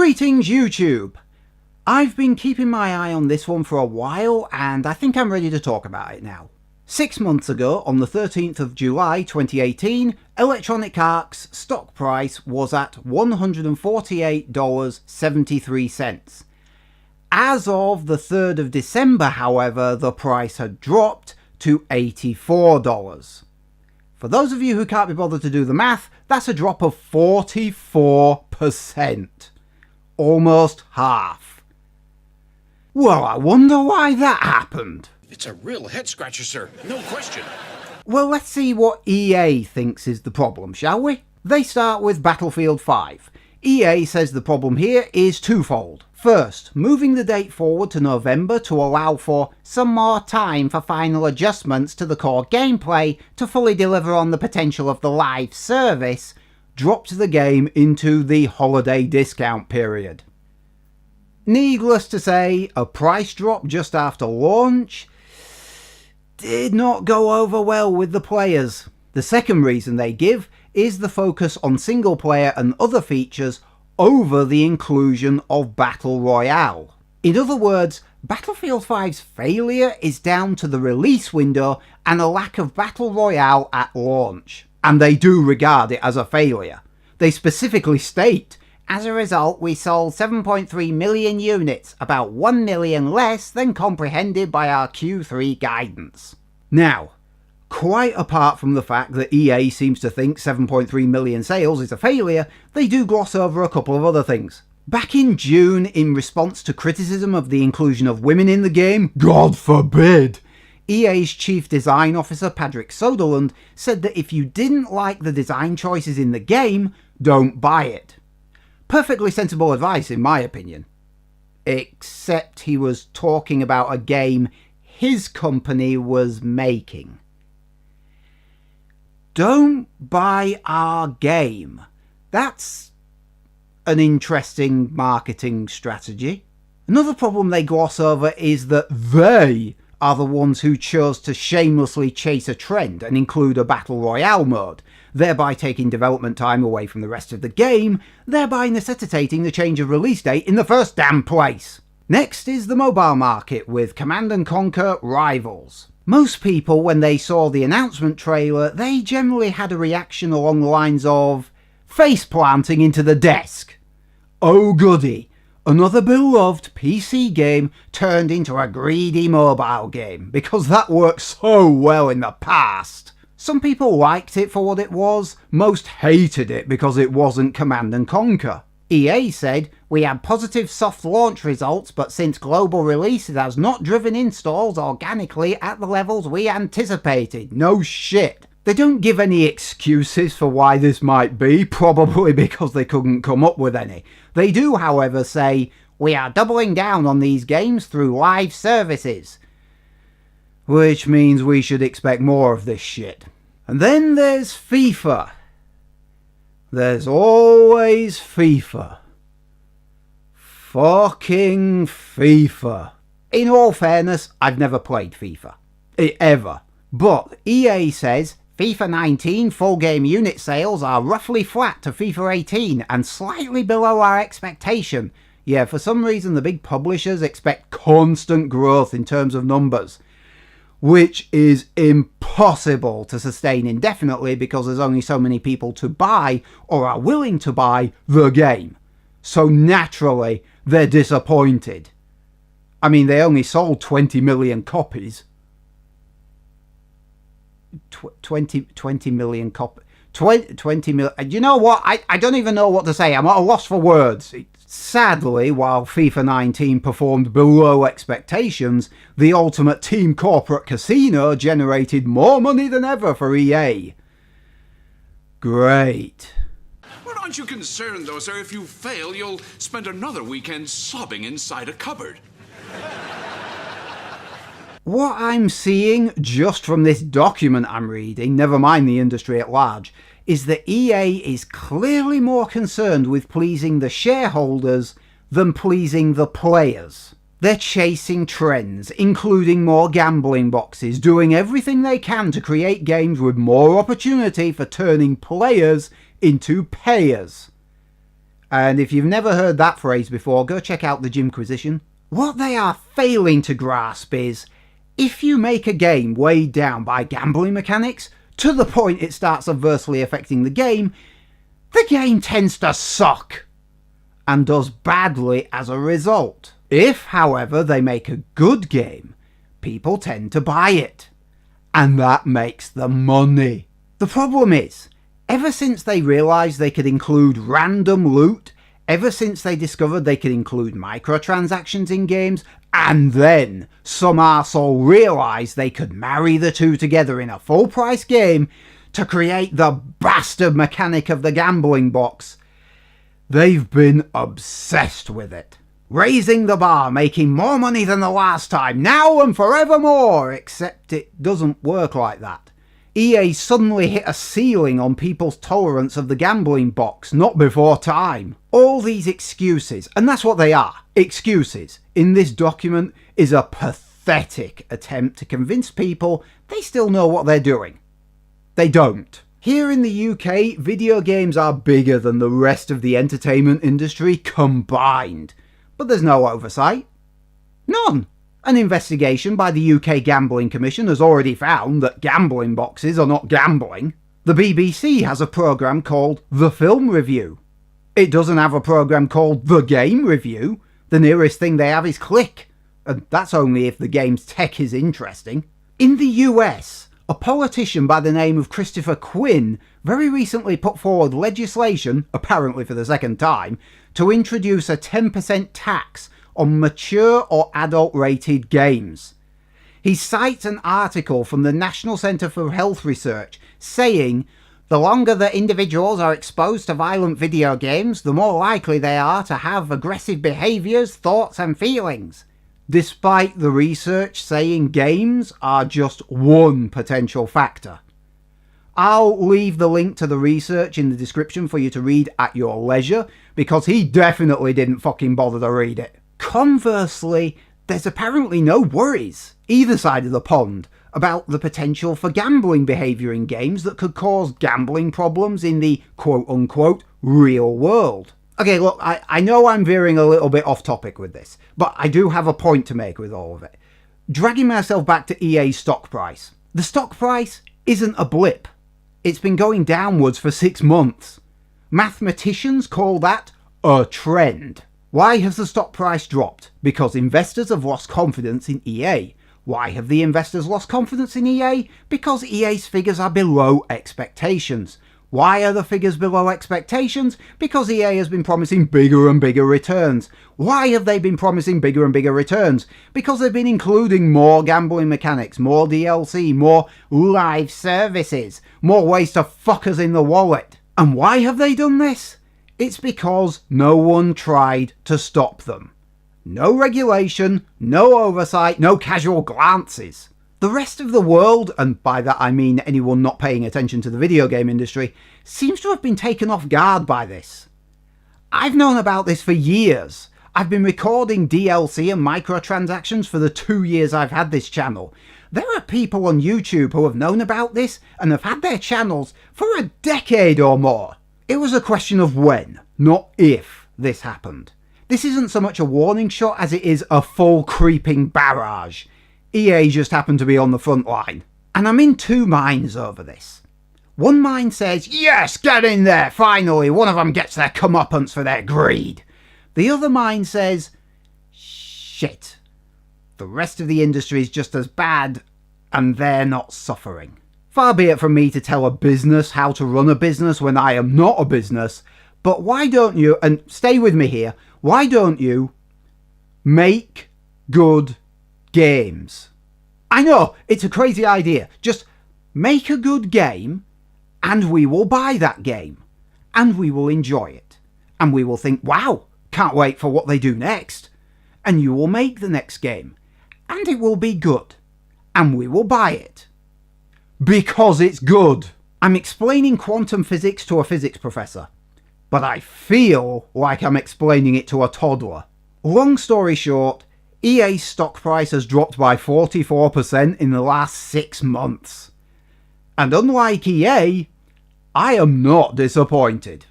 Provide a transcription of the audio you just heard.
Greetings YouTube! I've been keeping my eye on this one for a while and I think I'm ready to talk about it now. 6 months ago, on the 13th of July 2018, Electronic Arts' stock price was at $148.73. As of the 3rd of December, however, the price had dropped to $84. For those of you who can't be bothered to do the math, that's a drop of 44%. Almost half. Well, I wonder why that happened. It's a real head-scratcher, sir. No question. Well, let's see what EA thinks is the problem, shall we? They start with Battlefield 5. EA says the problem here is twofold. First, moving the date forward to November to allow for some more time for final adjustments to the core gameplay to fully deliver on the potential of the live service, dropped the game into the holiday discount period. Needless to say, a price drop just after launch did not go over well with the players. The second reason they give is the focus on single player and other features over the inclusion of Battle Royale. In other words, Battlefield 5's failure is down to the release window and a lack of Battle Royale at launch. And they do regard it as a failure. They specifically state, "As a result, we sold 7.3 million units, about 1 million less than comprehended by our Q3 guidance." Now, quite apart from the fact that EA seems to think 7.3 million sales is a failure, they do gloss over a couple of other things. Back in June, in response to criticism of the inclusion of women in the game, God forbid, EA's chief design officer Patrick Soderlund said that if you didn't like the design choices in the game, don't buy it. Perfectly sensible advice in my opinion. Except he was talking about a game his company was making. Don't buy our game. That's an interesting marketing strategy. Another problem they gloss over is that they are the ones who chose to shamelessly chase a trend and include a Battle Royale mode, thereby taking development time away from the rest of the game, thereby necessitating the change of release date in the first damn place. Next is the mobile market with Command & Conquer Rivals. Most people, when they saw the announcement trailer, they generally had a reaction along the lines of face planting into the desk. Oh goody, another beloved PC game turned into a greedy mobile game, because that worked so well in the past. Some people liked it for what it was, most hated it because it wasn't Command & Conquer. EA said, "We had positive soft launch results, but since global release it has not driven installs organically at the levels we anticipated." No shit. They don't give any excuses for why this might be, probably because they couldn't come up with any. They do, however, say, "We are doubling down on these games through live services." Which means we should expect more of this shit. And then there's FIFA. There's always FIFA. Fucking FIFA. In all fairness, I've never played FIFA. Ever. But EA says FIFA 19 full game unit sales are roughly flat to FIFA 18 and slightly below our expectation. Yeah, for some reason the big publishers expect constant growth in terms of numbers, which is impossible to sustain indefinitely because there's only so many people to buy or are willing to buy the game. So naturally, they're disappointed. I mean, they only sold 20 million copies. 20 million copies. 20 million. You know what? I don't even know what to say. I'm at a loss for words. Sadly, while FIFA 19 performed below expectations, the Ultimate Team Corporate Casino generated more money than ever for EA. Great. Well, aren't you concerned, though, sir? If you fail, you'll spend another weekend sobbing inside a cupboard. What I'm seeing just from this document I'm reading, never mind the industry at large, is that EA is clearly more concerned with pleasing the shareholders than pleasing the players. They're chasing trends, including more gambling boxes, doing everything they can to create games with more opportunity for turning players into payers. And if you've never heard that phrase before, go check out the Jimquisition. What they are failing to grasp is, if you make a game weighed down by gambling mechanics, to the point it starts adversely affecting the game tends to suck, and does badly as a result. If, however, they make a good game, people tend to buy it, and that makes the money. The problem is, ever since they realised they could include random loot, ever since they discovered they could include microtransactions in games, and then some arsehole realised they could marry the two together in a full price game to create the bastard mechanic of the gambling box, they've been obsessed with it. Raising the bar, making more money than the last time, now and forevermore, except it doesn't work like that. EA suddenly hit a ceiling on people's tolerance of the gambling box, not before time. All these excuses, and that's what they are, excuses, in this document is a pathetic attempt to convince people they still know what they're doing. They don't. Here in the UK, video games are bigger than the rest of the entertainment industry combined. But there's no oversight. None. An investigation by the UK Gambling Commission has already found that gambling boxes are not gambling. The BBC has a programme called The Film Review. It doesn't have a programme called The Game Review. The nearest thing they have is Click, and that's only if the game's tech is interesting. In the US, a politician by the name of Christopher Quinn very recently put forward legislation, apparently for the second time, to introduce a 10% tax on mature or adult-rated games. He cites an article from the National Centre for Health Research saying, "The longer that individuals are exposed to violent video games, the more likely they are to have aggressive behaviours, thoughts and feelings." Despite the research saying games are just one potential factor. I'll leave the link to the research in the description for you to read at your leisure, because he definitely didn't fucking bother to read it. Conversely, there's apparently no worries, either side of the pond, about the potential for gambling behaviour in games that could cause gambling problems in the quote-unquote real world. Okay, look, I know I'm veering a little bit off topic with this, but I do have a point to make with all of it. Dragging myself back to EA's stock price. The stock price isn't a blip. It's been going downwards for 6 months. Mathematicians call that a trend. Why has the stock price dropped? Because investors have lost confidence in EA. Why have the investors lost confidence in EA? Because EA's figures are below expectations. Why are the figures below expectations? Because EA has been promising bigger and bigger returns. Why have they been promising bigger and bigger returns? Because they've been including more gambling mechanics, more DLC, more live services, more ways to fuck us in the wallet. And why have they done this? It's because no one tried to stop them. No regulation, no oversight, no casual glances. The rest of the world, and by that I mean anyone not paying attention to the video game industry, seems to have been taken off guard by this. I've known about this for years. I've been recording DLC and microtransactions for the 2 years I've had this channel. There are people on YouTube who have known about this and have had their channels for a decade or more. It was a question of when, not if, this happened. This isn't so much a warning shot as it is a full creeping barrage. EA just happened to be on the front line. And I'm in two minds over this. One mind says, yes, get in there, finally, one of them gets their comeuppance for their greed. The other mind says, shit, the rest of the industry is just as bad, and they're not suffering. Far be it from me to tell a business how to run a business when I am not a business, but why don't you, and stay with me here, why don't you make good games? I know, it's a crazy idea. Just make a good game and we will buy that game and we will enjoy it. And we will think, wow, can't wait for what they do next. And you will make the next game and it will be good and we will buy it. Because it's good. I'm explaining quantum physics to a physics professor, but I feel like I'm explaining it to a toddler. Long story short, EA's stock price has dropped by 44% in the last 6 months. And unlike EA, I am not disappointed.